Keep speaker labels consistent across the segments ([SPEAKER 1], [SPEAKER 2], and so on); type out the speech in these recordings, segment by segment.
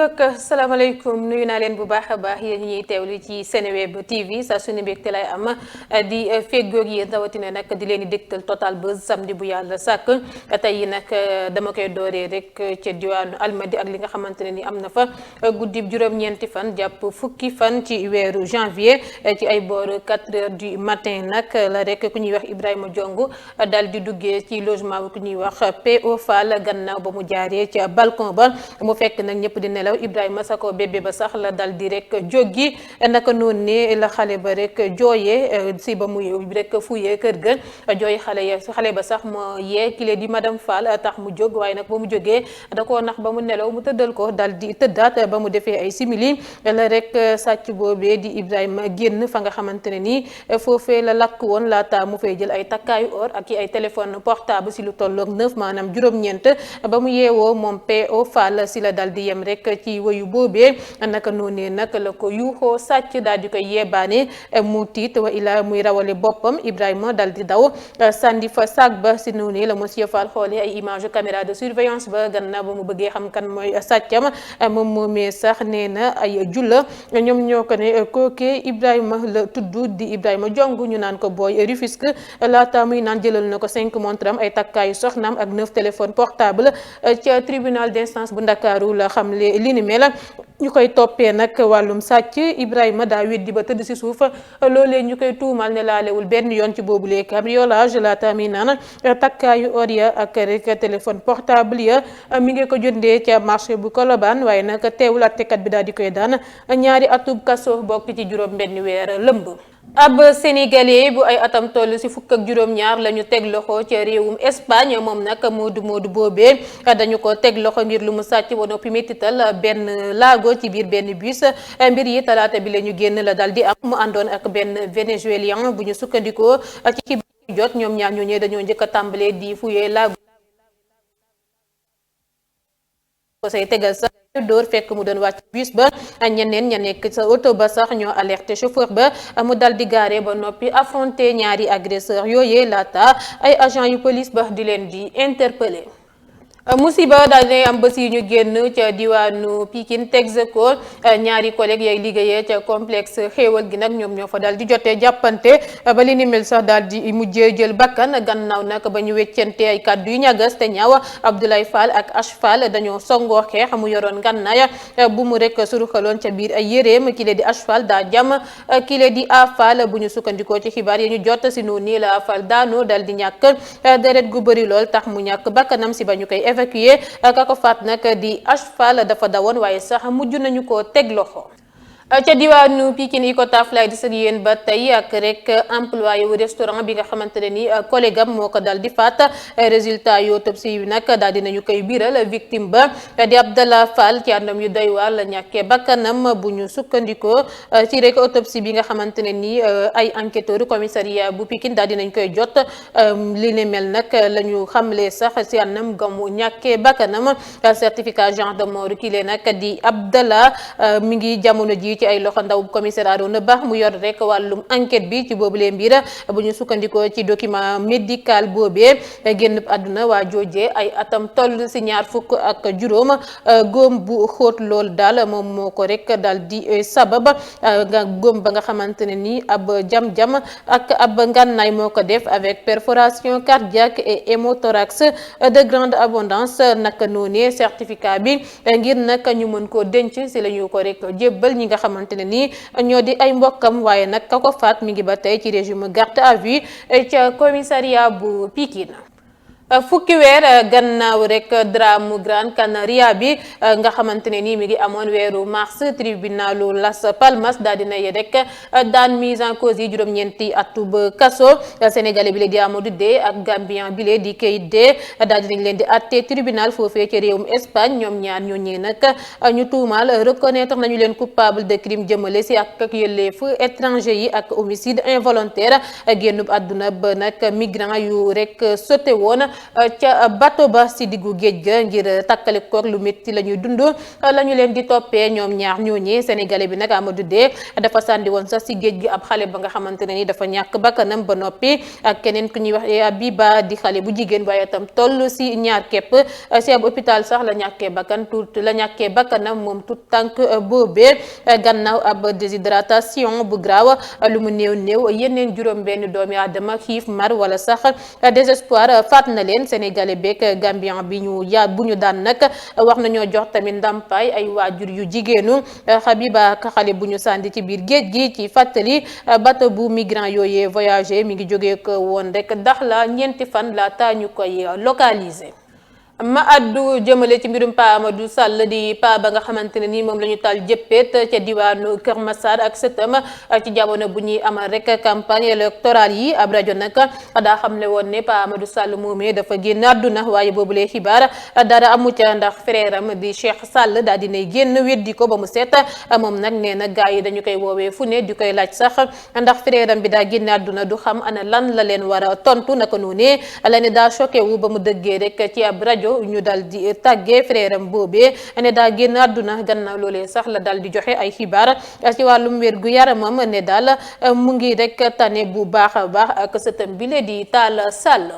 [SPEAKER 1] mbokk salaamaaleykum nuyu naa leen bu baax a baax yéen ñuy teewlu ci Seneweb TV saa su ne mbégte lay am di feggoog yéen rawatina nag di leen di dégtal Total Buzz samedi bu yàlla sàkk tey nag dama koy dooree rek ca diwaanu Almadi ak li nga xamante ne ni am na fa guddi juróom-ñeenti fan jàpp fukki fan ci weeru janvier ci ay boor 4 heures du matin nag la rek ku ñuy wax Ibrahima Jongu daal di duggee ci logement bu ku ñuy wax PO Fall gannaaw ba mu jaaree ca balcon ba mu fekk nag ñëpp di nelaw Ibrahima Sako bébé ba sax la dal di rek jóggi naka noonu ne la xale ba rek jooyee si ba muy rek fuyee kër ga jooy xale ba sax moo yee kile di madame Fall tax mu jóg waaye nag ba mu jógee da koo nax ba mu nelaw mu tëddal ko dal di tëddaat ba mu defee ay simili la rek sàcc boobee di Ibrahima génn fa nga xamante ne nii foofee la lakk woon laata mu fay jël ay takkaayu or ak i ay téléphone portable si lu tolloog 9 maanaam juróom-ñeent ba mu yeewoo moom PO Fall si la dal di yem rek ci woyu boobee naka noonee nag la ko yuuxoo sàcc daal di koy yeebaane mu tiit wa ila muy rawale boppam Ibrahima dal di daw sànni fa sac ba si noonee la monsieur Fall xoolee ay image caméra de surveillance ba gannaaw ba mu bëggee xam kan mooy sàccam moom moomee sax nee na ay julla ñoom ñoo ko ne kookee Ibrahima la tudd di Ibrahima Jong ñu naan ko booy Rufisque laata muy naan jëlal na ko 5 montre am ay takkaayu soxnaam ak 9 téléphone portable ca tribunal d'instance bu Ndakaaru la xam li ni mel ñu koy toppee nag wàllum sàcc Ibrahima daa weddi ba tëdd si suuf loolee ñu koy tuumal ne laalewul benn yoon ci boobulee cambriolage laata mi naan takkaayu or ya ak rek téléphone portable ya mi ngi ko jëndee ca marché bu Colobane waaye nag teewul àttekat bi daal di koy daan ñaari atub kaso bokk ci juróom benn weer lëmb. ab sénégalais bu ay atam toll si fukk ak juróom-ñaar la ñu teg loxo ca réewum Espagne moom nag moodu boobee dañu ko teg loxo ngir lu mu sàcc ba noppi mettital benn laago ci biir benn bus mbir yi talaata bi la ñu génn la dal di am mu àndoon ak benn vénézuélien bu ñu sukkandikoo ci xibaar jot ñoom ñaar ñooñee dañoo njëkk a tàmbalee di fuyee laago ko say tegal sax dóor fekk mu doon wàcc bus ba ñeneen ña nekk sa oto ba sax ñoo alerté chauffeur ba mu dal di gaare ba noppi affronté ñaari agresseur yooyee laata ay agent yu police ba di leen di interpeller musiba daal di am bés yi ñu génn ca diwaanu Pikine Texaco ñaari collègues yay liggéeyee ca complexe xéewal gi nag ñoom ñoo fa daal di jotee jàppante ba li ni mel sax daal di mujjee jël bakkan gannaaw nag ba ñu weccante ay kàddu yu ñagas te ñaaw Abdoulaye Fall ak H Fall dañoo songoo xeex mu yoroon ngànnaay bu mu rek suruxaloon ca biir ay yéreem kile di H Fall daa jam kile di A Fall bu ñu sukkandikoo ci xibaar yi ñu jot si noonu nii la A Fall daanoo dal di ñàkk deret gu bëri lool tax mu ñàkk bakkanam si ba ñu koy évacué ka ko faat nag di Ashfal dafa dawoon waaye sax mujj nañu ko teg loxo. ca diwaanu Pikine Icotaf lay di sëg yéen ba tey ak rek employé wu restaurant bi nga xamante ne ni collègue am moo ko dal di faat résultat yu autopsie yi nag daal dinañu koy biral victime ba di Abdallah Fall ci àndam yu doy waar la ñàkkee bakkanam bu ñu sukkandikoo ci rek autopsie bi nga xamante ne ni ay enquêteur commissariat bu Pikine daal dinañ koy jot li ne mel nag la ñu xamle sax ci àndam gamu ñàkkee bakkanam certificat genre de mort ki lee nag di Abdallah mi ngi jamono ji ci ay loxo ndaw commissaire Arouna Ba mu yor rek wàllum enquête bi ci boobulee mbir bu ñu sukkandikoo ci document médical boobee génn àdduna waa joojee ay atam toll si ñaar fukk ak juróom góom bu xóot lool daal moom moo ko rek daal di sabab nga góom ba nga xamante ne ni ab jam-jam ak ab ngànnaay moo ko def avec perforation cardiaque et hémothorax de grande abondance naka noonee certificat bi ngir nag ñu mën koo denc si la ñu ko rek jébbal ñi nga xamante ne nii ñoo di ay mbokkam waaye nag ka ko faat mi ngi ba tey ci régime garde à vue ca commissariat bu Pikine. fukki weer gannaaw rek drame Gran Canaria bi nga xamante ne nii mi ngi amoon weeru mars tribunalu Las Palmas daal dina rek daan mise en cause yi juróom-ñeenti atub kaso sénégalais bi la di Amadou Dé ak gambien bi la di Keït Dé daal dinañ leen di atte tribunal foofee ci réewum Espagne ñoom ñaar ñooñee nag ñu tuumaal reconnaître nañu leen coupable de crime jëmale si ak yelleefu étranger yi ak homicide involontaire génnub àdduna ba nag migrant yu rek sauté woon ca bato ba si diggu géej ga ngir takkale koog lu métti la ñuy dund la ñu leen di toppee ñoom ñaar ñooñi sénégalais bi nag Amadou Dé dafa sànni woon sax si géej gi ab xale ba nga xamante ne ni dafa ñàkk bakkanam ba noppi ak keneen ku ñuy wax Abiba di xale bu jigéen waaye itam toll si ñaar képp si ab hôpital sax la ñàkkee bakkanam moom tout tànk boobee gannaaw ab déshydratation bu graaw lu mu néew yeneen juróom benn doomi aadama xiif mar wala sax désespoir faat na leen sénégalais beeg gambien bi bu ñu daan nag wax nañoo jox tamit ndàmpaay ay waajur yu jigéenu Habiba ak xale bu ñu sànni ci biir géej gi ci fàttali bateau bu migrant yooyee voyagé mi ngi jógee ko woon rek ndax la ñeenti fan laata ñu koy localiser. ma addu jëmale ci mbirum Pa Amadou Sall di pa ba nga xamante ne ni moom la ñu taal jëppeet ca diwaanu Kër Massar ak sëtam ci jamono bu ñuy amal rek campagne électorale yi ab rajo nag daa xamle woon ne Pa Amadou Sall moomee dafa génn àdduna waaye boobulee xibaar dara amu ca ndax frère am di Cheikh Sall daal dinay génn weddi ko ba mu seet moom nag nee na gars yi dañu koy woowee fu ne di koy laaj sax ndax frère am bi daa génn àdduna du xam ana lan la leen war a tontu naka noonee la ne daa choqué wu ba mu dëggee rek ci ab rajo ñu dal di tàggee frère am boobee ne daa génn àdduna gannaaw loolee sax la dal di joxe ay xibaar ci wàllum wér gu yaramam ne daal mu ngi rek tane bu baax a baax ak sëtam bile di Talla Sall.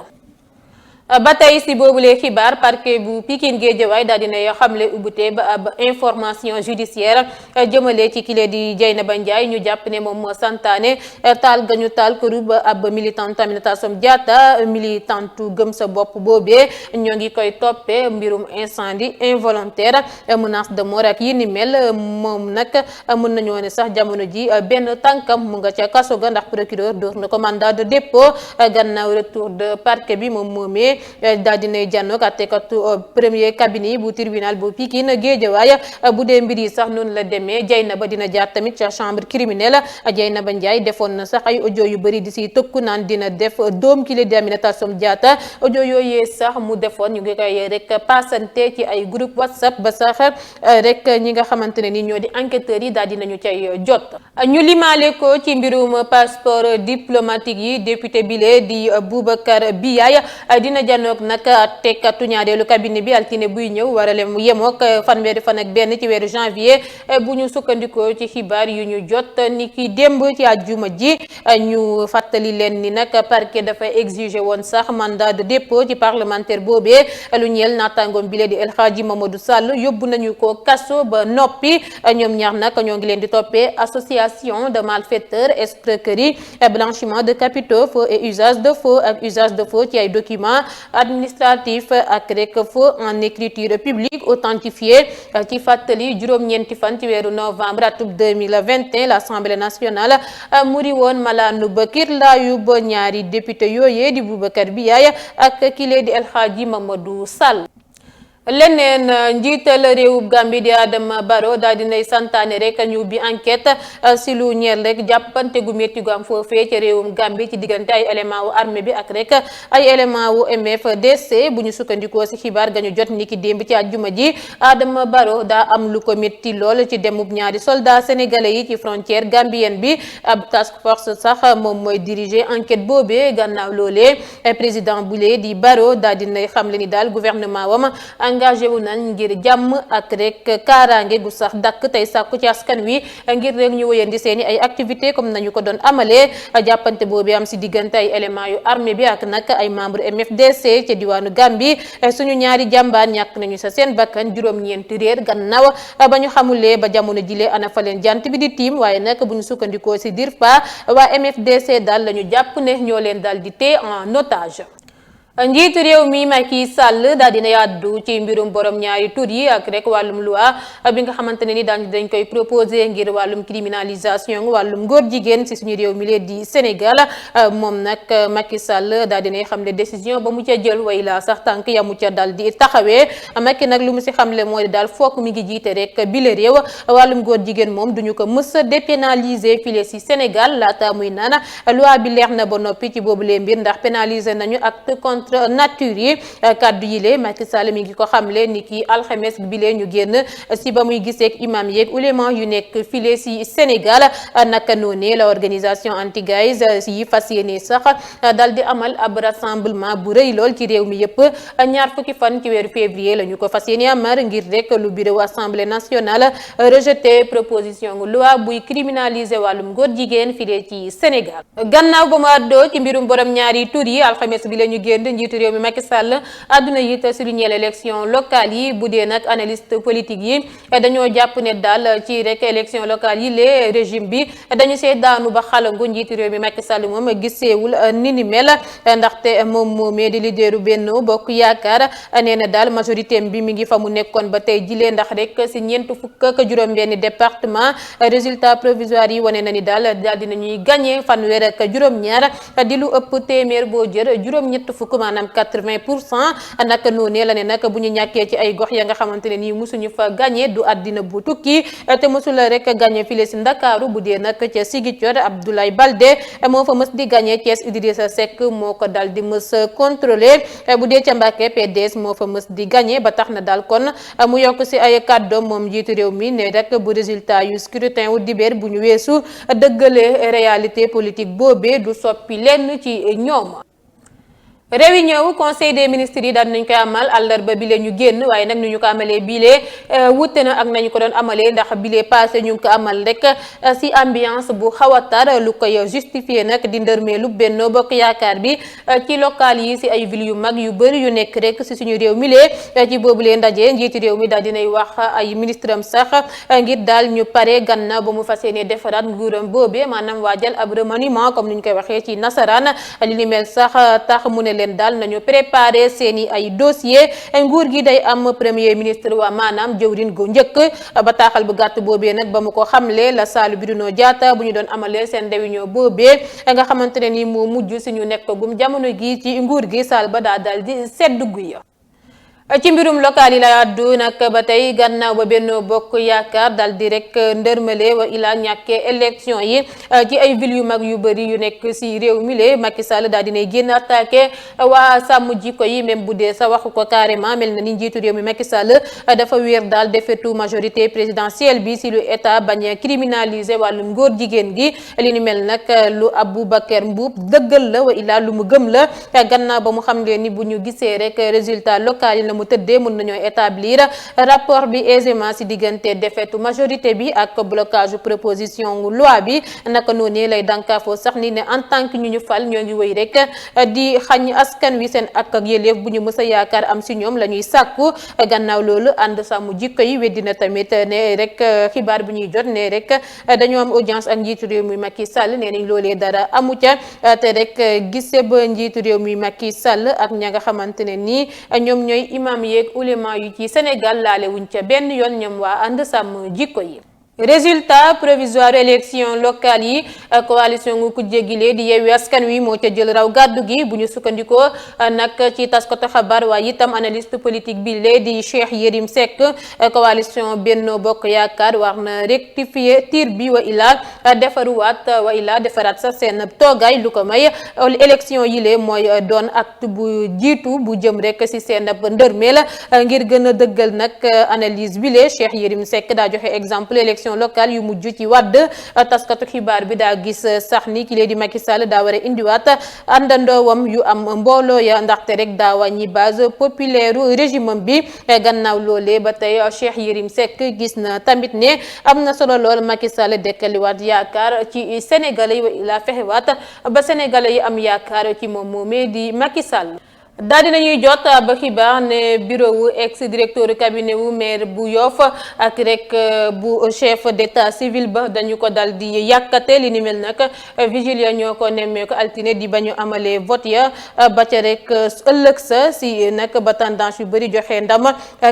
[SPEAKER 1] ba tey si boobulee xibaar parquet bu Pikine Guédiawaye daal dinay xamle ubbite ba ab information judiciaire jëmale ci kile di Dieynaba Ndiaye ñu jàpp ne moom moo santaane taal ga ñu taal këru ba ab militante Aminata Assome Diatta militante gëm sa bopp boobee ñoo ngi koy toppee mbirum incendie involontaire menace de mort ak yi ni mel moom nag mën nañoo ne sax jamono ji benn tànkam mu nga ca kaso ga ndax procureur door na ko mandat de dépôt gannaaw retour de parquet bi moom moomee daal dinay jànnoog àttekatu premier cabinet bu tribunal bu Pikine Guédiawaye bu dee mbir yi sax noonu la demee Dieynaba dina jaar tamit ca chambre criminelle Dieynaba Ndiaye defoon na sax ay audio yu bëri di si tëkku naan dina def doom kile di Aminata Assome Diatta audio yooyee sax mu defoon ñu ngi koy rek passante ci ay groupe WhatsApp ba sax rek ñi nga xamante ne ni ñoo di enquêteurs yi daal dinañu cay jot ñu limaale ko ci mbirum passeport diplomatique yi député bile di Boubacar Biaye dina janook nag tekkatu ñaareelu cabinet bi altine buy ñëw warale mu yemook fanweeri fan ak benn ci weeru janvier bu ñu sukkandikoo ci xibaar yu ñu jot ni ki démb ci àjjuma ji ñu fàttali leen ni nag parquet dafa exiger woon sax mandat de dépôt ci parlementaire boobee lu ñeel naataangoom bile di El Hadji Mamadou Sall yóbbu nañu ko kaso ba noppi ñoom ñaar nag ñoo ngi leen di toppee association de malfaiteurs escroquerie blanchiment de capitaux faux et usage de faux ak usage de faux ci ay documents administratif ak rek faux en écriture publique authentifié ci fàttali juróom-ñeenti fan ci weeru novembre atub 2021 l'Assemblée nationale muri woon malaanu ba kirlaayu ba ñaari député yooyee di Boubacar Biaye ak kile di El Hadji Mamadou Sall. leneen njiital réewub Gambie di Adama Barrow daal dinay santaane rek ñu ubbi enquête si lu ñeel rek jàppante gu métti gu am foofee ci réewum Gambie ci diggante ay élément wu armée bi ak rek ay élément wu MFDC bu ñu sukkandikoo si xibaar ga ñu jot niki démb ci àjjuma ji Adama Barrow daa am lu ko métti lool ci demub ñaari soldat sénégalais yi ci frontière gambienne bi ab task force sax moom mooy diriger enquête boobee gannaaw loolee président bulee di Barrow daal dinay xamle ni daal gouvernement wam engagé wu nañ ngir jàmm ak rek kaaraange gu sax dakk tey sàkku ci askan wi ngir rek ñu wëyandi seeni ay activité comme nañu ko doon amalee jàppante boobu am si diggante ay éléments yu armée bi ak nag ay membre MFDC ci diwaanu Gambie suñu ñaari jàmbaar ñàkk nañu sa seen bakkan juróom-ñeenti réer gannaaw ba ñu xamulee ba jamono jilee ana fa leen jant bi di tiim waaye nag bu ñu sukkandikoo si DIRPA waa MFDC daal la ñu jàpp ne ñoo leen daal di téye en otage. njiitu réew mi Macky Sall daal dina yàddu ci mbirum borom ñaari tur yi ak rek wàllum loi bi nga xamante ne ni dañ koy proposé ngir wàllum criminalisation wàllum góor jigéen si suñu réew mi lee di Sénégal moom nag Macky Sall daal dinay xamle décision ba mu ca jël way la sax tànk yamu ca dal di taxawee Macky nag lu mu si xamle mooy daal fokk mi ngi jiite rek bile réew wàllum góor jigéen moom duñu ko mës a dépénaliser file si Sénégal laata muy naan loi bi leer na ba noppi ci boobu lee mbir ndax pénaliser nañu acte contre contre nature yi kaddu yi le Macky Sall mi ngi ko xamle ni ki alxames bi lee ñu génn si ba muy gisee ak imam yeeg uléma yu nekk file si Sénégal naka noonee la organisation anti-gays yi fas yéene sax dal di amal ab rassemblement bu rëy lool ci réew mi yëpp ñaar fukki fan ci weeru février la ñu ko fas yéene amar ngir rek lu bureau assemblée nationale rejeté proposition loi buy criminaliser wàllum góor jigéen file ci Sénégal. Gannaaw ba mu àddoo ci mbirum borom ñaari tur yi alxames bi la ñu génn njiitu réew mi Macky Sall àdduna yi te souligné élection locale yi bu dee nag analyste politique yi dañoo jàpp ne daal ci rek élection locale yi le régime bi dañu see daanu ba xalangu njiitu réew mi Macky Sall moom giseewul ni ni mel ndaxte moom moomee di leaderu Benno Bokk Yaakaar nee na daal majorité bi mi ngi fa mu nekkoon ba tey jilee ndax rek si ñeent fukk ak juróom-benni département résultat provisoire yi wane na ni daal dinañuy gagné fanweer ak juróom-ñaar di lu ëpp téeméer boo jër juróom-ñett fukk maanaam 80% naka noonee la ne nag bu ñu ñàkkee ci ay gox ya nga xamante ne nii musuñu fa gagné du àddina bu tukki te mosula rek gagné file si Ndakaaru bu dee nag ca Ziguinchor Abdoulaye Baldé moo fa mës di gagné Thiès Idrissa Seck moo ko dal di mës contrôlé bu dee ca Mbacké PDS moo fa mës di gagné ba tax na daal kon mu yokk si ay kàddoom moom njiitu réew mi ne rek bu résultat yu scrutin wu dibéer bu ñu weesu dëggale réalité politique boobee du soppi lenn ci ñoom. réunion conseil des ministres yi daan nañ koy amal àllarba bi lee ñu génn waaye nag ni ñu ko amalee bilee wute na ak nañu ko doon amalee ndax bilee passé ñu ngi ko amal rek si ambiance bu xaw a tar lu koy justifié nag di ndërmeelu Benno Bokk Yaakaar bi ci local yi si ay ville yu mag yu bëri yu nekk rek si suñu réew mi lee ci boobu lee ndaje njiiti réew mi daal dinay wax ay ministre am sax ngir daal ñu pare gannaaw ba mu fas yéene defaraat nguuram boobee maanaam waajal ab remaniement comme ni ñu koy waxee ci nasaraan li ni mel sax tax mu ne leen daal nañu préparé seeni ay dossier nguur gi day am premier ministre waa maanaam jëwrin gu njëkk bataaxal bu gàtt boobee nag ba mu ko xamle la Saalu Bruno Diatta bu ñu doon amalee seen réunion boobee nga xamante ne ni moo mujj si ñu nekk gum jamono gi ci nguur gi saal ba daa dal di sedd guy ci mbirum local yi la àddu nag ba tey gannaaw ba Benno Bokk Yaakaar dal di rek ndërmale wa ila ñàkkee élection yi ci ay ville yu mag yu bëri yu nekk si réew mi le Macky Sall daal dinay génn attaqué waa sàmm jikko yi même bu dee sa waxu ko carrément mel na ni njiitu réew mi Macky Sall dafa wéer daal defetu majorité présidentielle bi si lu état bañ a criminaliser wàllum góor jigéen gi li ni mel nag lu Aboubacar Mboup dëggal la wa ila lu mu gëm la gannaaw ba mu xam leen ni bu ñu gisee rek résultat local yi mu tëddee mën nañoo établir rapport bi aisément si diggante défaitu majorité bi ak blocage proposition loi bi naka noonu lay dànkaafoo sax ni ne en tant que ñu fal ñoo ngi wéy rek di xañ askan wi seen ak yelleef bu ñu mës a yaakaar am si ñoom la ñuy sàkku gannaaw loolu ànd sàmm jikko yi weddina tamit ne rek xibaar bu ñuy jot ne rek dañoo am audience ak njiitu réew mi Macky Sall nee nañ loolee dara amu ca te rek gise ba njiitu réew mi Macky Sall ak ña nga xamante ne nii ñoom ñooy imam yeeg ulema yu ci Sénégal laale wuñ ca benn yoon ñoom waa ànd sàmm jikko yi. résultat provisoire élection locale yi coalition ngu ku jéggile di Yewwi Askan Wi moo ca jël raw gàddu gi bu ñu sukkandikoo nag ci taskatu xabaar waaye itam analyste politique bi lee di Cheikh Yérim Seck coalition Benno Bokk Yaakaar war na rectifier tir bi wa ila defaruwaat wa ila defaraat sa seen toogaay lu ko may élection yi lee mooy doon acte bu jiitu bu jëm rek si seen ndërmeel ngir gën a dëggal nag analyse bi lee Cheikh Yérim Seck daa joxe exemple élection locale yu mujj ci wadd taskatu xibaar bi daa gis sax ni ki lee di Macky Sall daa war a indiwaat àndandoowam yu am mbooloo ya ndaxte rek daa wàññi base populaire régime bi gannaaw loolee ba tey Cheikh Yérim Seck gis na tamit ne am na solo lool Macky Sall dekkaliwaat yaakaar ci sénégalais yi la fexewaat ba sénégalais yi am yaakaar ci moom moomee di Macky Sall. daal di nañuy jot ba xibaar ne bureau wu ex directeur cabinet wu maire bu Yoff ak rek bu chef d'état civil ba dañu ko dal di yàkkate li ni mel nag vigile ya ñoo ko nemmeeku altine di ba ñu amalee vote ya ba ca rek ëllëg sa si nag ba tendance yu bëri joxe ndam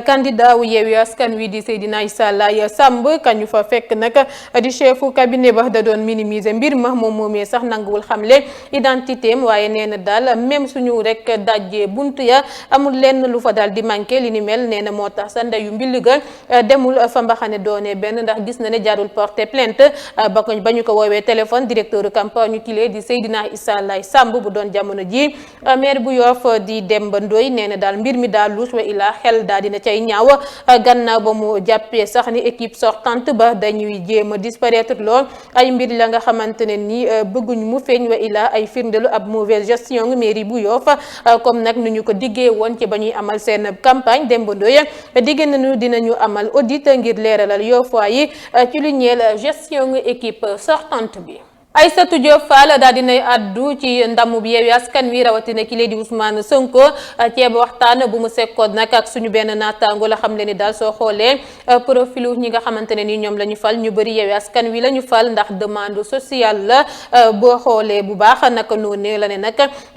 [SPEAKER 1] candidat wu Yewwi Askan Wi di Seydina Issa Laye Samb kañu fa fekk nag di chefu cabinet ba da doon minimiser mbir ma moom moomee sax nanguwul xamle identité am waaye nee na daal même suñu rek daj tëjee bunt ya amul lenn lu fa daal di manqué li ni mel nee na moo tax sa ndeyu mbill ga demul fa mbaxane doone benn ndax gis na ne jaarul porter plainte ba ñu ko woowee téléphone directeur campagne kile di Seydina Issa Laye Samb bu doon jamono ji maire bu Yoff di Demba Ndoye nee na daal mbir mi daal luus wa ilaa xel daal dina cay ñaaw gannaaw ba mu jàppee sax ni équipe sortante ba dañuy jéem a disparaître lool ay mbir la nga xamante ne ni bëgguñ mu feeñ wa ilaa ay firndelu ab mauvaise gestion mairie bu Yoff comme nag nu ñu ko diggee woon ci ba ñuy amal seen campagne Demba Ndoye digg nañu dinañu amal audit ngir leeralal Yoffois yi ci lu ñeel gestion équipe sortante bi. Aïssatou Diop Fall daal dinay addu ci ndamu bi Yewwi Askan Wi rawatina ki lee di Ousmane Sonko ceeb waxtaan bu mu sekkoon nag ak suñu benn naataango la xam le ni daal soo xoolee profilu ñi nga xamante ne ni ñoom la ñu fal ñu bëri Yewwi Askan Wi la ñu fal ndax demande sociale la boo xoolee bu baax naka noonu la ne nag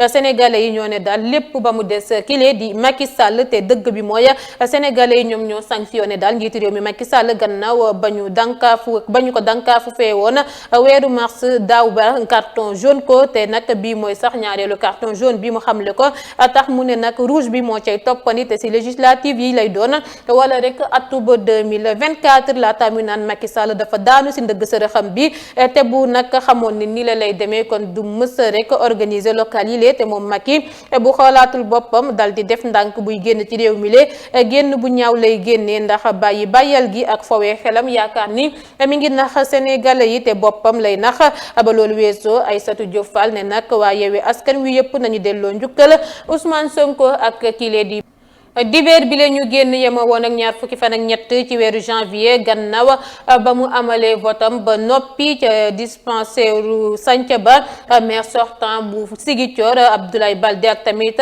[SPEAKER 1] sénégalais yi ñoo ne daal lépp ba mu des ki lee di Macky Sall te dëgg bi mooy sénégalais yi ñoom ñoo sanctionné daal njiitu réew mi Macky Sall gannaaw ba ñu ko dankaafu fee woon weeru mars daaw ba carton jaune ko te nag bii mooy sax ñaareelu carton jaune bi mu xamle ko tax mu ne nag rouge bi moo cay toppani te si législative yi lay doon wala rek atuba 2024 laata mu naan Macky Sall dafa daanu si ndëgg sërëxam bi te bu nag xamoon ni ni la lay demee kon du mës rek organiser local yi lee te moom Macky bu xoolaatul boppam dal di def ndànk buy génn ci réew mi lee génn bu ñaaw lay génnee ndax bàyyal gi ak fowee xelam yaakaar ni mi ngi nax sénégalais yi te boppam lay nax ba loolu weesoo Aïssatou Diop Fall ne nag waa Yewwi Askan Wi yëpp nañu delloo njukkal Ousmane Sonko ak kile di dibeer bi la ñu génn yema woon ak ñaar fukki fan ak ñett ci weeru janvier gannaaw ba mu amalee votam ba noppi ca dispensaire Santhiaba maire sortant bu Ziguinchor Abdoulaye Baldé ak tamit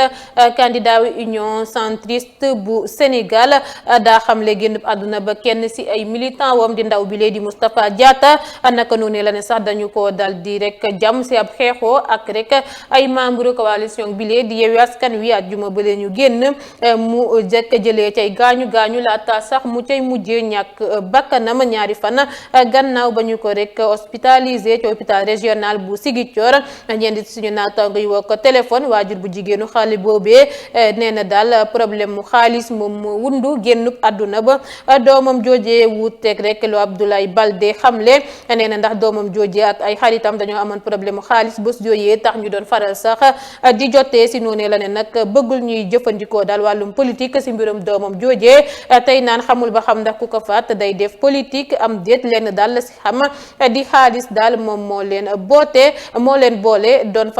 [SPEAKER 1] candidat union centriste bu Sénégal daa xamle génn àdduna ba kenn si ay militant wam di ndaw bi lee di Moustapha Diatta naka noonu la ne sax dañu ko dal di rek jam si ab xeexoo ak rek ay membre coalition bi lee di Yewwi Askan Wi àjjuma ba leen ñu génn mu jëkk jëlee cay gaañu laata sax mu cay mujjee ñàkk bakkanam ñaari fan gannaaw ba ñu ko rek hospitalisé ci hôpital régional bu Ziguinchor ñeenti suñu naataango yi woo ko téléphone waajur bu jigéenu xale boobee nee na daal problème mu xaalis moom moo wundu génnub àdduna ba doomam joojee wuuteeg rek lu Abdoulaye Baldé xamle nee na ndax doomam joojee ak ay xaritam dañoo amoon problème mu xaalis bés jooyee tax ñu doon faral sax di jotee si noonu la ne nag bëggul ñuy jëfandikoo daal wàllum politique si mbirum doomam joojee tey naan xamul ba xam ndax ku ko faat day def politique am déet lenn daal la si xam di xaalis daal moom moo leen boole doon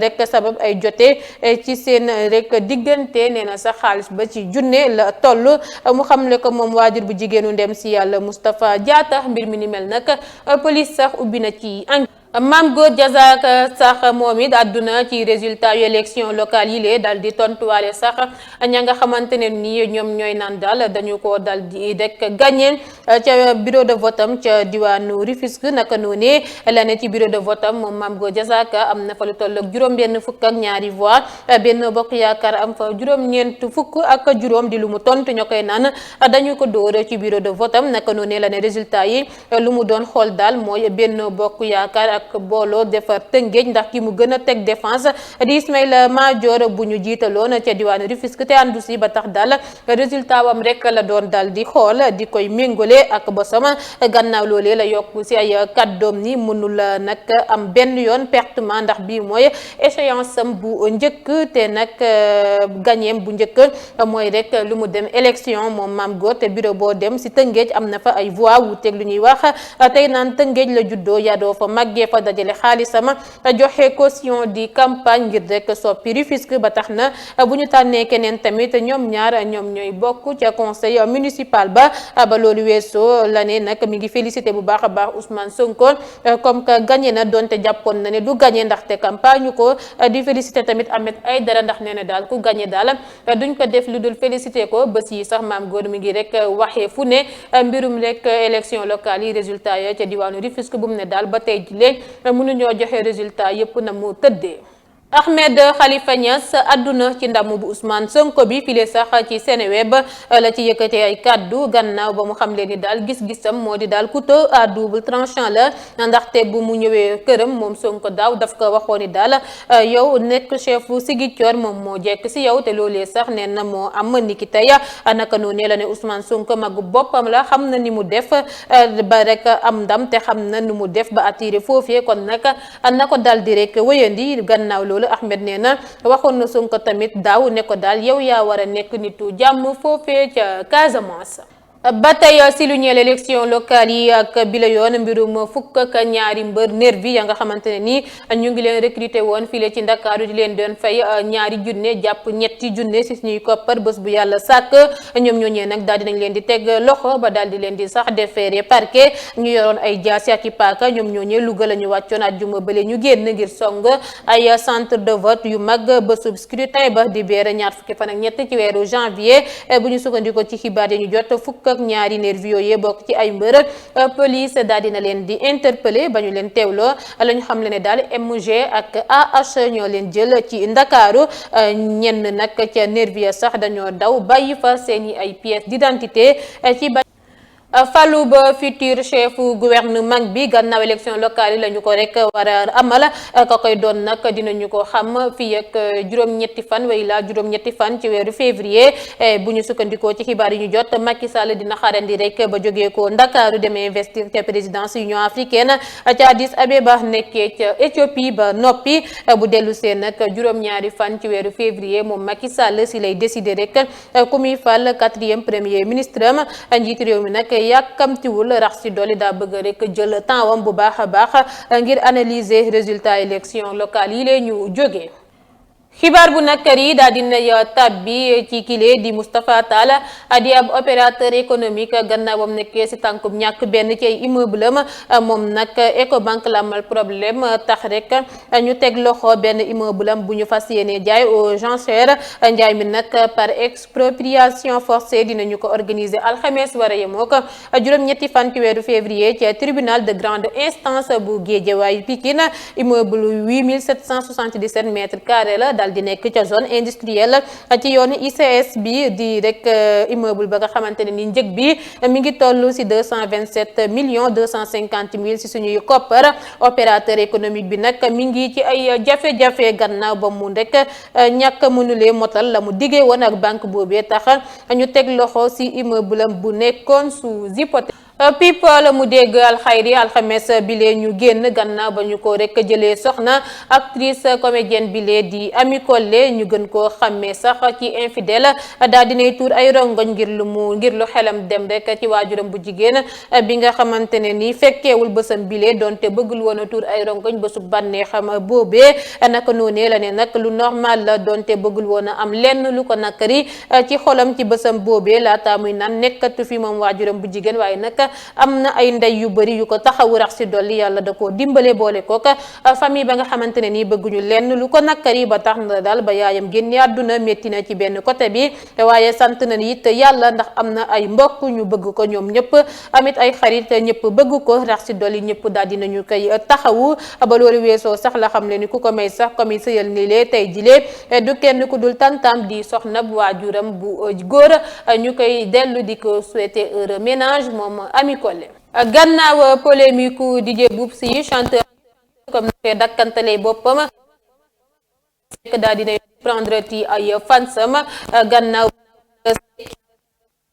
[SPEAKER 1] rek sabab ay jote ci seen rek diggante nee na sax xaalis ba ci junne la toll mu xamle ko moom waajur bu jigéenu ndem si yàlla Moustapha Diatta mbir mi ni mel nag police sax ubbi na ci Mame Gor Diazaka sax moom it àdduna ci résultat yu élection locale yi lee dal di tontuwaale sax ña nga xamante ne nii ñoom ñooy naan daal dañu ko dal di rek gagné ca bureau de vote am ca diwaanu Rufisque naka noonee la ne ci bureau de vote am moom Mame Gor Diazaka am na fa lu toll ak juróom-benn fukk ak ñaari voix Benno Bokk Yaakaar am fa juróom-ñeent fukk ak juróom di lu mu tontu ñoo koy naan dañu ko dóor ci bureau de vote am naka noonee la ne résultat yi lu mu doon xool daal mooy Benno Bokk Yaakaar ak booloo defar Tëngéej ndax ki mu gën a teg défense di Ismaïla Madior bu ñu jiitaloon ca diwaanu Rufisque te àndu si ba tax daal résultat wam rek la doon dal di xool di koy méngale ak bosam gannaaw loolee la yokku si ay kàddoom ni mënul nag am benn yoon pertement ndax bii mooy échéance am bu njëkk te nag gagnéem bu njëkk mooy rek lu mu dem élection moom Mame Gor te bureau boo dem si Tëngéej am na fa ay voix wuuteeg lu ñuy wax tey naan Tëngéej la juddoo yadoo fa màggee fa dajale xaalisam joxe caution di campagne ngir rek soppi Rufisque ba tax na bu ñu tànnee keneen tamit ñoom ñaar ñoom ñooy bokk ca conseil municipal ba loolu weesoo la ne nag mi ngi félicité bu baax a baax Ousmane Sonko comme que gagné na donte jàppoon na ne du gagné ndaxte campagne ko di félicité tamit Ahmed Aïdara ndax nee na daal ku gagné daal duñ ko def lu dul félicité ko bés yi sax Mame Gor mi ngi rek waxee fu ne mbirum rek élection locale yi résultat ya ca diwaanu Rufisque bu mu ne daal ba tey jii mënuñoo joxe résultat yëpp na mu tëddee. Ahmed Khalifa Niass àdduna ci ndam bu Ousmane Sonko bi file sax ci Seneweb la ci yëkkatee ay kàddu gannaaw ba mu xam leen ni daal gis-gisam moo di daal couteau à double tranchant la ndaxte bu mu ñëwee këram moom Sonko daaw daf ko waxoon ni daal yow nekk chef Ziguinchor moom moo jekk si yow te loolee sax nee na moo am niki tey naka noonu la ne Ousmane Sonko magu boppam la xam na ni mu def ba rek am ndam te xam na ni mu def ba attiré foofee kon nag na ko daal di rek wëyandi gannaaw loolu Ahmed nee na waxoon na Sonko tamit daaw ne ko daal yow yaa war a nekk nitu jàmm foofee ca Casamance. ba tey si lu ñeel élection locale yi ak bila yoon mbirum fukk ak ñaari mbër nervi ya nga xamante ne nii ñu ngi leen recruter woon file ci Ndakaaru di leen doon fay ñaari junne jàpp ñetti junne si suñuy koppar bés bu yàlla sàkk ñoom ñooñee nag daal dinañ leen di teg loxo ba daal di leen di sax déféré parquet ñu yoroon ay jaasi ak i paaka ñoom ñooñee Louga la ñu wàccoon àjjuma bële ñu génn ngir song ay centre de vote yu mag bésub scrutin ba di beer ñaar fukki fan ak ñett ci weeru janvier bu ñu sukkandikoo ci xibaar yi ñu jot fukk ak ñaari nervi yooyu bokk ci ay mbër police daal dina leen di interpeller ba ñu leen teewloo la ñu xam le ne daal MG ak AH ñoo leen jël ci Ndakaaru ñenn nag ca nervi sax dañoo daw bàyyi fa seeni ay pièces d'identité ci falu ba futur chef gouvernement bi gannaaw élection locale yi la ñu ko rek war a amal ka koy doon nag dinañu ko xam fii ak juróom-ñetti fan way la juróom-ñetti fan ci weeru février bu ñu sukkandikoo ci xibaar yi ñu jot Macky Sall dina xarandi rek ba jógee ko Ndakaaru demee investir ca présidence Union africaine ca Addis Abeba nekkee ca Éthiopie ba noppi bu dellu seen nag juróom-ñaari fan ci weeru février moom Macky Sall si lay décider rek ku muy fal 4e premier ministre am njiitu réew mi nag yàkkamtiwul rax si dolli daa bëgg rek jël temps wam bu baax a baax ngir analyser résultat élection locale yi lee ñu jógee. xibaar bu nakkar yi daal dinay tabbi ci kile di Moustapha Tall di ab opérateur économique gannaawam nekkee si tànkub ñàkk benn ci ay immeuble am moom nag Ecobank la amal problème tax rek ñu teg loxo benn immeuble am bu ñu fas yéene jaay aux enchères njaay mi nag par expropriation forcée dinañu ko organiser alxames war a yemoo ko juróom-ñetti fan ci weeru février ci tribunal de grande instance bu Guédiawaye Pikine immeuble 8777 mètres carrés la di nekk ca zone industrielle ci yoon ICS bi di rek immeuble ba nga xamante ne ni njëg bi mi ngi toll si 227 millions 250 mille si suñuy koppar opérateur économique bi nag mi ngi ci ay jafe-jafe gannaaw ba mu rek ñàkk mënulee motal la mu diggee woon ak banque boobee tax ñu teg loxo si immeuble bu nekkoon sous hypothèque. People mu dégg alxayri alxames bile ñu génn gannaaw ba ñu ko rek jëlee soxna actrice comédienne bile di Ami Collé ñu gën koo xàmmee sax ci infidèle daal dinay tuur ay rongoñ ngir lu xelam dem rek ci waajuram bu jigéen bi nga xamante ne ni fekkeewul bësam bile donte bëggul woon a tuur ay rongoñ bésu bànneexam boobee naka noonee la ne nag lu normal la donte bëggul woon a am lenn lu ko nakari ci xolam ci bësam boobee laata muy naan nekkatu fi moom waajuram bu jigéen waaye nag am na ay ndey yu bëri yu ko taxawu rax si dolli yàlla da koo dimbale boole kook famille ba nga xamante ne nii bëgguñu lenn lu ko nakkari ba tax na daal ba yaayam génne àdduna métti na ci benn côté bi waaye sant na it yàlla ndax am na ay mbokk ñu bëgg ko ñoom ñëpp amit ay xarit ñëpp bëgg ko rax si dolli ñëpp daal dinañu koy taxawu ba loolu weesoo sax la xam le ni ku ko may sax comme sëyal ni lee tey jilee du kenn ku dul tantam di soxna bu waajuram bu góor ñu koy dellu di ko souhaiter heureux ménage moom Ami Collé gannaaw polémique DJ Boubs yi chanteur comme na dakkantale boppam daal dina prendre ti ay fansam gannaaw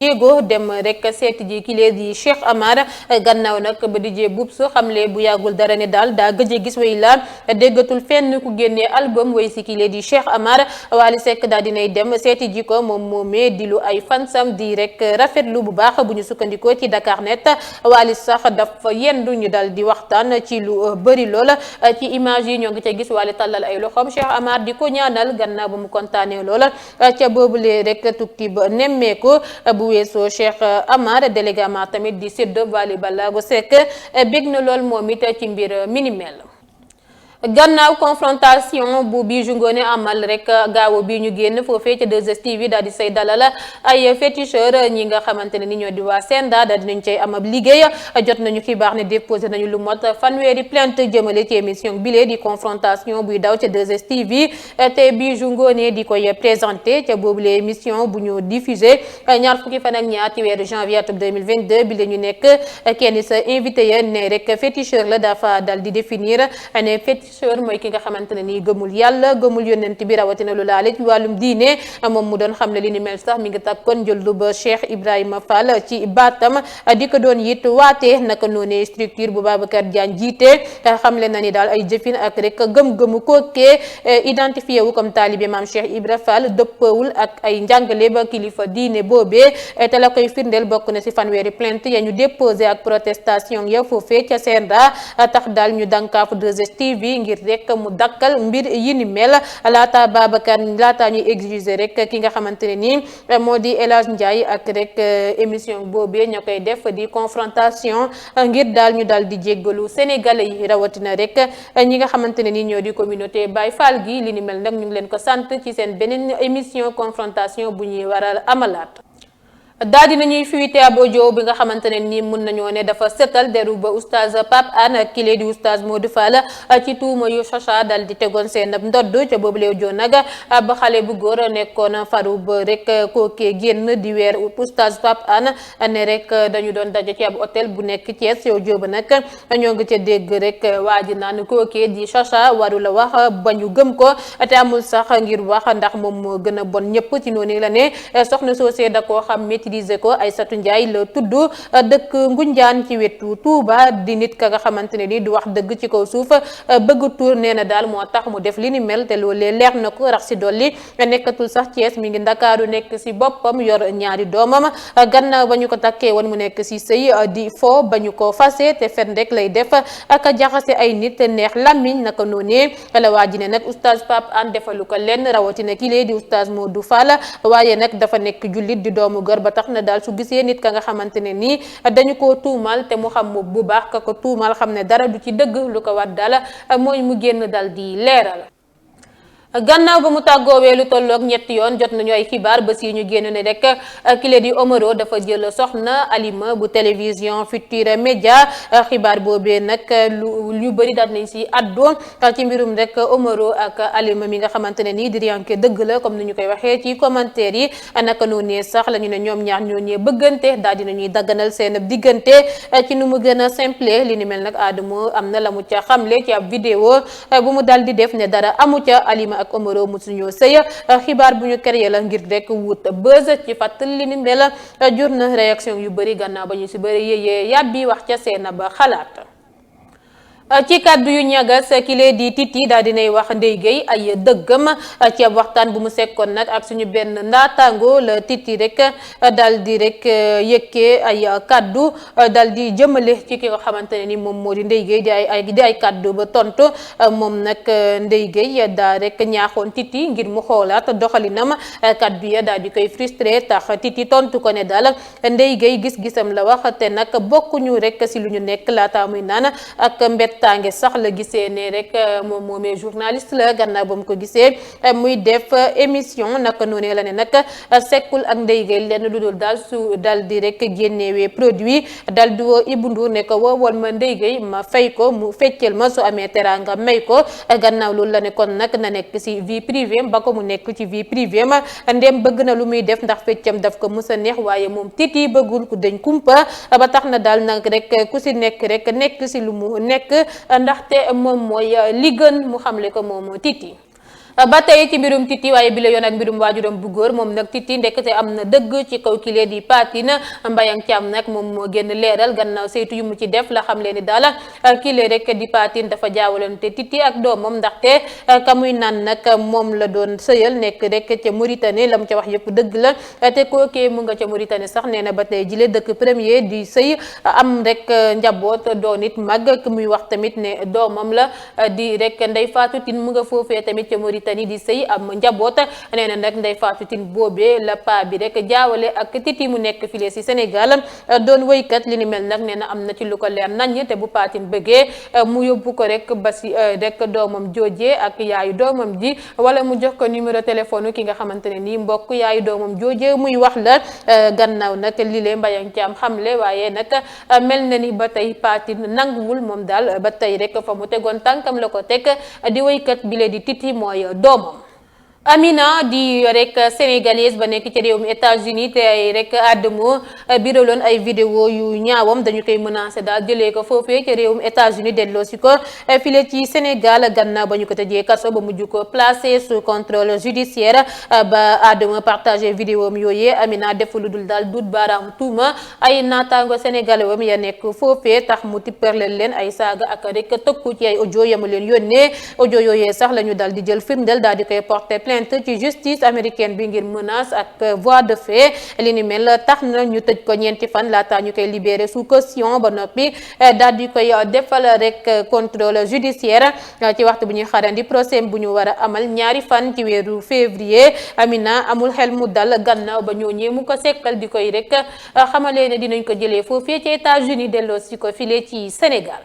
[SPEAKER 1] jéego dem rek seeti ji kile di Cheikh Amar gannaaw nag ba DJ Boubs xamle bu yàggul dara ne daal daa gëj a gis way la déggatul fenn ku génnee album way si kile di Cheikh Amar Wally Seck daal dinay dem seeti ji ko moom moomee di lu ay fansam di rek rafetlu bu baax bu ñu sukkandikoo ci Dakarnet Wally sax dafa yendu ñu dal di waxtaan ci lu bëri lool ci image yi ñoo ngi ca gis Wally tàllal ay loxoom Cheikh Amar di ko ñaanal gannaaw ba mu kontaanee lool ca boobule rek tukki ba nemmeeku bu weesoo Cheikh Amar délégué Amar tamit di sédd Wally Ballago Seck bég na lool moom it ci mbir minimel gannaaw confrontation bu Bijou Ngoné amal rek gaaw bi ñu génn foofee ca 2STV daal di say dalal ay féticheur ñi nga xamante ne ni ñoo di waa Senda daal dinañ cay am ab liggéey jot nañu xibaar ne déposé nañu lu mot fanweeri plainte jëmale ci émission bile di confrontation buy daw ca 2STV te Bijou Ngoné di koy présenté ca boobule émission bu ñu diffusé ñaar fukki fan ak ñaar ci weeru janvier atum 2022 bi la ñu nekk kenn sa invité ya ne rek féticheur la dafa dal di définir ne féticheur mooy ki nga xamante ne nii gëmul yàlla gëmul yonent bi rawatina lu laale ci wàllum diine moom mu doon xam ne li ni mel sax mi ngi takkoon jëllu ba Cheikh Ibrahima Fall ci baatam di ko doon it waatee naka noonee structure bu Babacar Diagne jiite xamle na ni daal ay jëfin ak rek gëm-gëmu kookee identifié wu comme taalibe maam Cheikh Ibra Fall dëppawul ak ay njàngale ba kilifa diine boobee te la koy firndeel bokk na si fanweeri plainte ya ñu déposé ak protestation ya foofee ca Senda tax daal ñu dankaafu 2STV ngir rek mu dakkal mbir yi ni mel laata Babacar laata ñuy exiger rek ki nga xamante ne nii moo di El Hadj Ndiaye ak rek émission boobee ñoo koy def di confrontation ngir daal ñu daal di jéggalu sénégalais yi rawatina rek ñi nga xamante ne nii ñoo di communauté Baye Fall gi li ni mel nag ñu ngi leen ko sant ci seen beneen émission confrontation bu ñuy waral amalaat. daal di nañuy fuité ab audio bi nga xamante ne nii mun nañoo ne dafa setal deru ba oustaz Pape Hann ak kile di oustaz Modou Fall ci tuuma yu Chacha dal di tegoon seen ndodd ca boobule audio nag ba xale bu góor nekkoon faru ba rek kookee génn di weer oustaz Pape Hann ne rek dañu doon daje ci ab hôtel bu nekk Thiès audio ba nag ñoo ngi ca dégg rek waa ji naan kookee di Chacha waru la wax ba ñu gëm ko te amul sax ngir wax ndax moom moo gën a bon ñëpp ci noonu la ne soxna soosee da koo xam maîtriser ko Aïssatou Ndiaye la tudd dëkk Ngunjaan ci wetu Touba di nit ka nga xamante ne ni du wax dëgg ci kaw suuf bëgg tuur nee na daal moo tax mu def li ni mel te loolee leer na ko rax si dolli nekkatul sax Thiès mi ngi Ndakaaru nekk si boppam yor ñaari doomam gannaaw ba ñu ko takkee woon mu nekk si sëy di fo ba ñu ko fase te fen rek lay def ak jaxase ay nit neex làmmiñ naka noonee la waa ji ne nag oustaz Pape Hann defalu ko lenn rawatina ki lee di oustaz Modou Fall waaye nag dafa nekk jullit di doomu gor ba tax na daal su gisee nit ka nga xamante ne nii dañu koo tuumal te mu xam mu bu baax ka ko tuumal xam ne dara du ci dëgg lu ko war daal mooy mu génn dal di leeral. gannaaw ba mu tàggoowee lu tolloog ñetti yoon jot nañu ay xibaar ba si ñu génn ne rek kile di Omaro dafa jël soxna Alima bu télévision Futurs Médias xibaar boobee nag lu bëri daal nañ si addu ci mbirum rek Omaro ak Alima mi nga xamante ne nii diriyanke dëgg la comme ni ñu koy waxee ci commentaire yi naka noonu sax la ñu ne ñoom ñaar ñooñee bëggante daal di nañuy dagganal seen diggante ci nu mu gën a simple li ni mel nag Adamo am na la mu ca xamle ci ab vidéo bu mu dal di def ne dara amu ca Alima ak Omaro musuñoo sëy xibaar bu ñu créé la ngir rek wut buzz ci fàttali li ni mel jur na réaction yu bëri gannaaw ba ñu si bëri yéyee yàbbi wax ca seen ba xalaat. ci kàddu yu ñagas kile di Titi daal dinay wax Ndeye Gueye ay dëggam ci ab waxtaan bu mu sekkoon nag ak suñu benn ndaataango la Titi rek daal di rek yëkkee ay kàddu daal di jëmale ci ki nga xamante ne ni moom moo di Ndeye Gueye di ay kàddu ba tontu moom nag Ndeye Gueye daa rek ñaaxoon Titi ngir mu xoolaat doxalinam kàddu ya daal di koy frustré tax Titi tontu ko ne daal Ndeye Gueye gis-gisam la wax te nag bokkuñu rek si lu ñu nekk laata muy naan ak tànge sax la gisee ne rek moom moomee journaliste la gannaaw ba mu ko gisee muy def émission naka noonu la ne nag sekkul ak Ndeye Gueye lenn lu dul daal su dal di rek génnewee produit dal di woo Ibou Ndour ne ko woowoon ma Ndeye Gueye ma fay ko mu feccel ma su amee teraanga may ko gannaaw loolu la ne kon nag na nekk si vie privée ba ko mu nekk ci vie privée ma ndem bëgg na lu muy def ndax feccam daf ko mës a neex waaye moom Titi bëggul ku dañ kumpa ba tax na daal nag rek ku si nekk rek nekk si lu mu nekk ndaxte moom mooy li gën mu xamle ko moom Titi. ba tey ci mbirum Titi waaye bi la yoon ak mbirum waajuram bu góor moom nag Titi ndekete am na dëgg ci kaw kile di Patina Mbayang Thiam nag moom moo génn leeral gannaaw saytu yu mu ci def la xam leen ni daal kile rek di Patine dafa jaawalante Titi ak doomam ndaxte ka muy naan nag moom la doon sëyal nekk rek ca Mauritanie la mu ca wax yëpp dëgg la te kookee mu nga ca Mauritanie sax nee na ba tey jile dëkk premier di sëy am rek njaboot doon it mag ku muy wax tamit ne doomam la di rek Ndeye Fatou Tine mu nga foofee tamit ca Mauritanie Mauritanie di sëy am njaboot nee na nag Ndeye Fatou Tine boobee la pa bi rek jaawale ak Titi mu nekk file si Sénégal doon wëykat li ni mel nag nee na am na ci lu ko leer nañ te bu Patine bëggee mu yóbbu ko rek ba si rek doomam joojee ak yaayu doomam ji wala mu jox ko numéro téléphone ki nga xamante ne nii mbokk yaayu doomam joojee muy wax la gannaaw nag lile Mbayang Thiam xamle waaye nag mel na ni ba tey Patine nanguwul moom daal ba tey rek fa mu tegoon tànkam la ko teg di wëykat bile di Titi mooy doomam. Amina di rek sénégalaise ba nekk ci réewum États-Unis te ay rek àddamoo biraloon ay vidéo yu ñaawam dañu koy menacé daal jëlee ko foofee ci réewum États-Unis delloo si ko file ci Sénégal gannaaw ba ñu ko tëjee kaso ba mujj ko placé sous contrôle judiciaire ba àddamoo partagé vidéo am yooyee Amina def lu dul daal dut baaraam tuuma ay naataango sénégalais wam ya nekk foofee tax mu tipperleel leen ay saaga ak rek tëkku ci ay audio yamu leen yónnee audio yooyee sax la ñu daal di jël firndeel daal di koy porté ci justice américaine bi ngir menace ak voie de fait li ni mel tax na ñu tëj ko ñeenti fan laata ñu koy libéré sous caution ba noppi daal di koy defal rek contrôle judiciaire ci waxtu bu ñuy xaarandi procès bu ñu war a amal ñaari fan ci weeru février Amina amul xel mu dal gannaaw ba ñooñee mu ko sekkal di koy rek xamalee ne dinañ ko jëlee foofee ci États-Unis delloo si ko file ci Sénégal.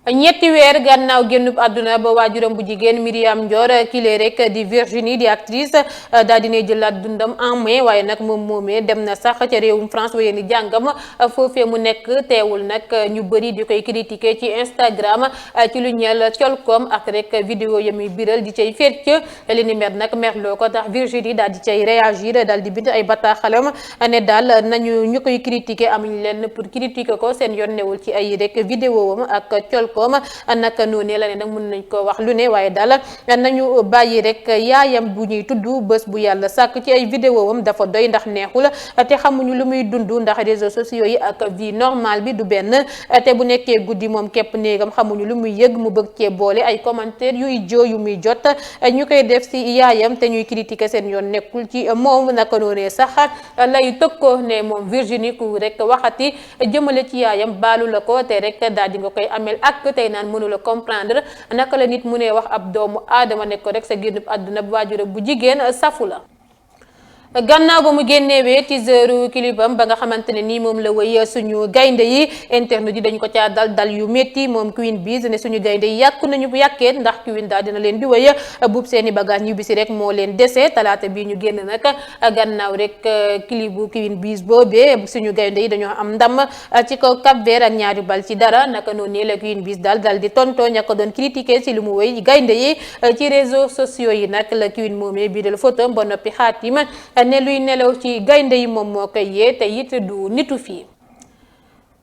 [SPEAKER 1] ñetti weer gannaaw génnub àdduna ba waajuram bu jigéen Myriam Ndior kile rek di Virginie di actrice daal dinay jëlaat dundam en mai waaye nag moom moomee dem na sax ca réewum France waaye ni jàngam foofee mu nekk teewul nag ñu bëri di koy critiquer ci Instagram ci lu ñeel colkoom ak rek vidéo ya muy biral di cay fecc li ni mer nag merloo ko tax Virginie daal di cay réagir daal di bind ay bataaxalam ne daal nañu ñu koy critiquer amuñ leen pour critiquer ko seen yoon newul ci ay rek vidéo am ak colkoom naka noonu la ne nag mën nañ ko wax lu ne waaye daal nañu bàyyi rek yaayam bu ñuy tudd bés bu yàlla sàkk ci ay vidéo am dafa doy ndax neexul te xamuñu lu muy dund ndax réseaux sociaux yi ak vie normale bi du benn te bu nekkee guddi moom képp néegam xamuñu lu muy yëg mu bëgg cee boole ay commentaires yuy joo yu muy jot ñu koy def si yaayam te ñuy critiquer seen yoon nekkul ci moom naka noonee sax lay tëkkoo ne moom Virginie ku rek waxati jëmale ci yaayam baalu la ko te rek daal di nga koy amel ak tey naan mënula comprendre naka la nit mu ne wax ab doomu aadama nekk ko rek sa génnub àdduna bu waajur bu jigéen safu la gannaaw ba mu génnewee teaseru clipam ba nga xamante ne nii moom la wëy suñu gaynde yi internet yi dañ ko caa dal yu métti moom Queen Biz ne suñu gaynde yi yàqu nañu bu yàkkeet ndax Queen daal dina leen di wëy buub seeni bagage ñu bisi rek moo leen dese talaata bii ñu génn nag gannaaw rek clip bu Queen Biz boobee suñu gaynde yi dañoo am ndam ci kaw Cap-Vert ak ñaari bal ci dara naka noonu la Queen Biz dal di tonto ña ko doon critiquer ci lu mu wëy gaynde yi ci réseaux sociaux yi nag la Queen moomee bii dal photo ba noppi xaatim ne luy nelaw ci gaynde yi moom moo koy yee te it du nitu fii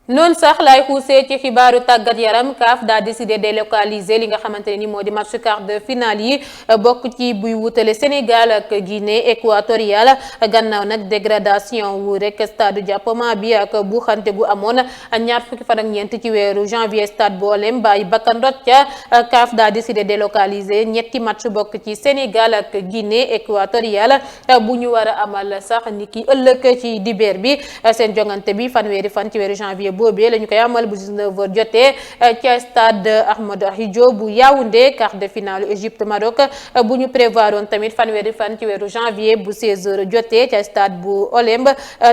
[SPEAKER 1] noonu sax laay xuusee ci xibaaru tàggat yaram CAF daa décidé délocaliser li nga xamante ne ni moo di match quart de finale yi bokk ci buy wutale Sénégal ak Guinée équatoriale gannaaw nag dégradation wu rek stade Diapoma bi ak bu xante gu amoon ñaar fukki fan ak ñeent ci weeru janvier stade boolem bàyyi bakkan rot ca CAF daa décidé délocaliser ñetti match bokk ci Sénégal ak Guinée équatoriale bu ñu war a amal sax ni ki ëllëg ci dibeer bi seen jongante bi fanweeri fan ci weeru janvier boobee la ñu koy amal bu 19h jotee ca stade Ahmadou Ahidjo bu Yaoundé quart de finale Égypte Maroc bu ñu prévoir woon tamit fanweeri fan ci weeru janvier bu 16h jotee ca stade bu Olemb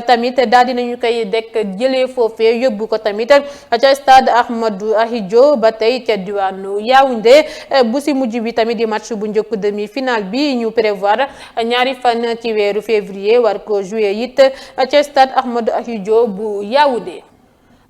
[SPEAKER 1] tamit daal dinañu koy dekk jëlee foofee yóbbu ko tamit ca stade Ahmadou Ahidjo ba tey ca diwaanu Yaoundé bu si mujj bi tamit di match bu njëkk demi finale bi ñu prévoir ñaari fan ci weeru février war ko jouer it ca stade Ahmadou Ahidjo bu Yaoundé.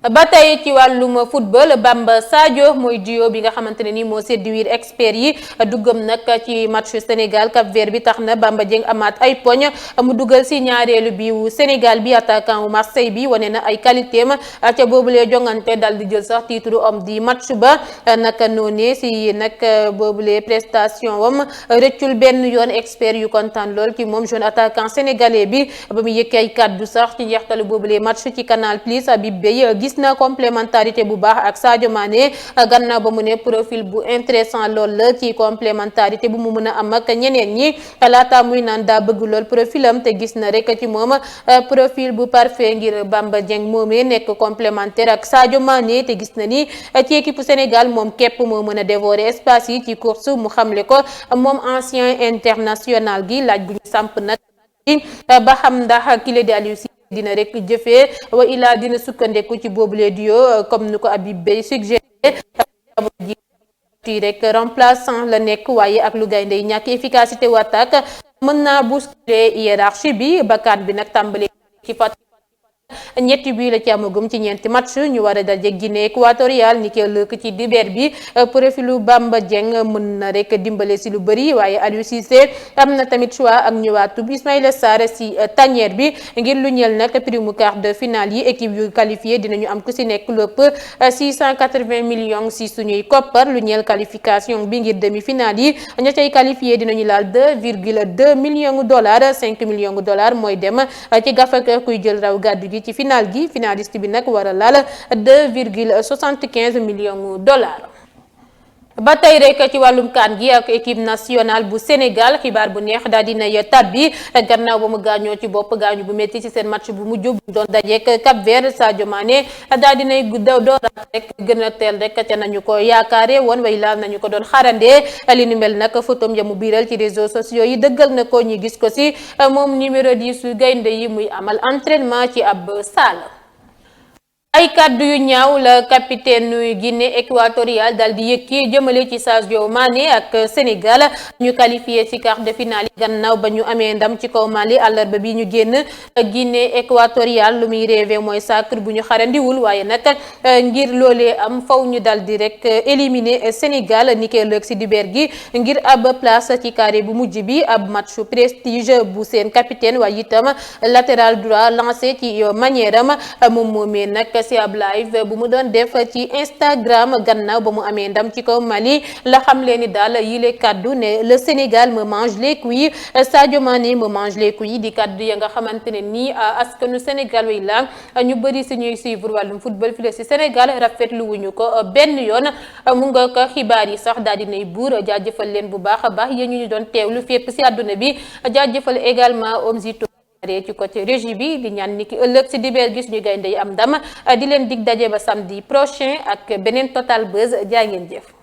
[SPEAKER 1] ba tey ci wàllum football Bamba Sadio mooy duo bi nga xamante ne ni moo séduire experts yi duggam nag ci match Sénégal Cap-Vert bi tax na Bamba Dieng amaat ay poñ mu dugal si ñaareelu bi wu Sénégal bi attaquant wu Marseille bi wane na ay qualité am ca boobulee jongante dal di jël sax titre homme di match ba naka noonee si nag boobulee prestation wam rëccul benn yoon experts yu kontaan lool ci moom jeune attaquant sénégalais bi ba mu yëkkee ay kàddu sax ci njeextalu boobulee match ci Canal Plus Habib Beye gis gis na complémentarité bu baax ak Sadio Mané gannaaw ba mu ne profil bu intéressant lool la ci complémentarité bu mu mën a am ak ñeneen ñi laata muy naan daa bëgg lool profilam te gis na rek ci moom profil bu parfait ngir Bamba Dieng moomee nekk complémentaire ak Sadio Mané te gis na ni ci équipe Sénégal moom képp moo mën a dévorer espace yi ci course mu xamle ko moom ancien international gi laaj bu ñu samp nag ba xam ndax kile di Aliou Cissé dina rek jëfee wa ilaa dina sukkandeku ci boobule duo comme ni ko Habib Beye suggéré ji rek remplaçant la nekk waaye ak lu gaynde yi ñàkk efficacité wu attaque mën naa bousculer hiérarchie bi bakkaan bi nag tàmbali ci fat ñetti bii la ci amagum ci ñeenti match ñu war a daje Guinée équatoriale ni ki ëllëg ci dibeer bi profilu Bamba Dieng mën na rek dimbale si lu bëri waaye Aliou Cissé am na tamit choix ak ñëwaatub Ismaïla Sarr si tanière bi ngir lu ñeel nag prime quart de finale yi équipe yu qualifié dinañu am ku si nekk lépp 680 millions si suñuy koppar lu ñeel qualification bi ngir demi-finale yi ña cay qualifié dinañu laal 2,2 millions dollars 5 millions dollars mooy dem ci gafaka kuy jël raw gàddu gi ci final gi finaliste bi nag war a laal 2,75 millions dollars. ba tey rek ci wàllum kaan gi ak équipe nationale bu Sénégal xibaar bu neex daal dinay tabbi gannaaw ba mu gaañoo ci bopp gaañu bu métti ci seen match bu mujj bu doon dajeek Cap Vert Sadio Mané daal dinay dooraat rek gën a teel rek ca nañu ko yaakaare woon way laal nañu ko doon xarandee li nu mel nag photom ya mu biiral ci réseaux sociaux yi dëggal na ko ñi gis ko si moom numéro 10 su gaynde yi muy amal entraînement ci ab salle. ay kàddu yu ñaaw la capitaine Guinée équatoriale dal di yëkki jëmale ci Sadio Mané ak Sénégal ñu qualifié ci quart de finale yi gannaaw ba ñu amee ndam ci kaw Mali àllarba bi ñu génn Guinée équatoriale lu muy rêvé mooy sacre bu ñu xarandiwul waaye nag ngir loolee am faw ñu dal di rek éliminer Sénégal ni koy lëg ci dibeer gi ngir ab place ci carré bu mujj bi ab match prestige bu seen capitaine waaye itam latéral droit lancé ci manière am moom moomee nag ci ab live bu mu doon def ci Instagram gannaaw ba mu amee ndam ci kaw Mali la xam leen ni daal yile kaddu ne le Sénégal me mange les couilles Sadio Mané me mange les couilles di kaddu ya nga xamante ne nii askanu Sénégal wi la ñu bëri si ñuy suivre wàllum football fii si Sénégal rafetlu wuñu ko benn yoon mu nga ko xibaar yi sax daal dinay buur jaajëfal leen bu baax a baax yéen ñu doon teewlu fépp si àdduna bi jaajëfal également Omzito ci côté régie bi di ñaan ni ki ëllëg ci dibeer gis ñu gaynde yi am ndam di leen dig daje ba samedi prochain ak beneen Total Buzz jaa ngeen jëf